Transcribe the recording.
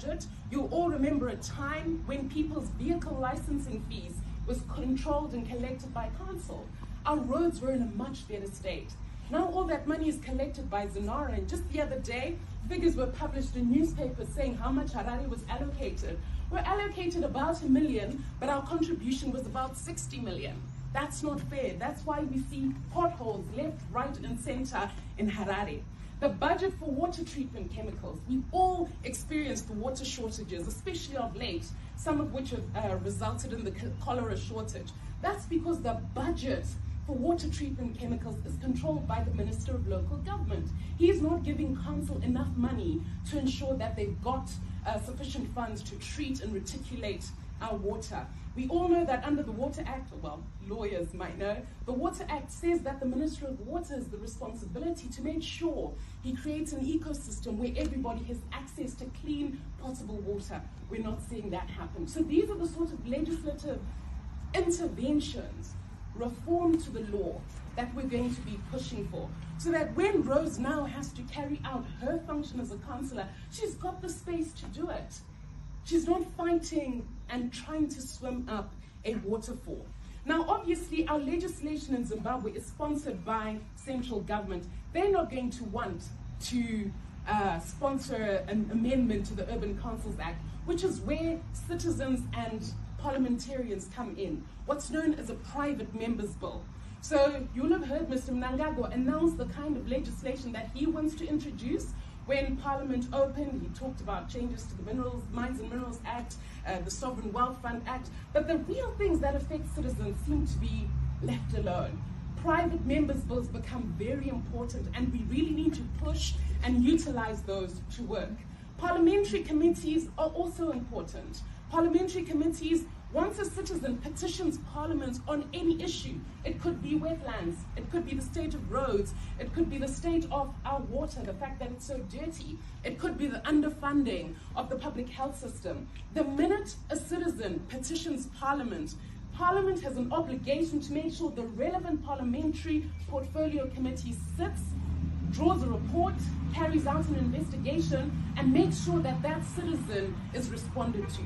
budget, you'll all remember a time when people's vehicle licensing fees was controlled and collected by council. Our roads were in a much better state. Now all that money is collected by Zinara, and just the other day, figures were published in newspapers saying how much Harare was allocated. We're allocated about 1 million, but our contribution was about 60 million. That's not fair. That's why we see potholes left, right, and center in Harare. The budget for water treatment chemicals, we've all experienced the water shortages, especially of late, some of which have resulted in the cholera shortage. That's because the budget for water treatment chemicals is controlled by the Minister of Local Government. He is not giving council enough money to ensure that they've got sufficient funds to treat and reticulate our water. We all know that under the Water Act, well, lawyers might know, the Water Act says that the Minister of Water has the responsibility to make sure he creates an ecosystem where everybody has access to clean, potable water. We're not seeing that happen. So these are the sort of legislative interventions, reform to the law, that we're going to be pushing for, so that when Rose now has to carry out her function as a councillor, she's got the space to do it. She's not fighting and trying to swim up a waterfall. Now, obviously, our legislation in Zimbabwe is sponsored by central government. They're not going to want to sponsor an amendment to the Urban Councils Act, which is where citizens and parliamentarians come in, what's known as a private member's bill. So you'll have heard Mr. Mnangagwa announce the kind of legislation that he wants to introduce. When Parliament opened, he talked about changes to the Mines and Minerals Act, the Sovereign Wealth Fund Act, but the real things that affect citizens seem to be left alone. Private members' bills become very important, and we really need to push and utilize those to work. Parliamentary committees are also important. Parliamentary committees, once a citizen petitions Parliament on any issue, it could be wetlands, it could be the state of roads, it could be the state of our water, the fact that it's so dirty, it could be the underfunding of the public health system. The minute a citizen petitions Parliament, Parliament has an obligation to make sure the relevant parliamentary portfolio committee sits, draws a report, carries out an investigation, and makes sure that that citizen is responded to.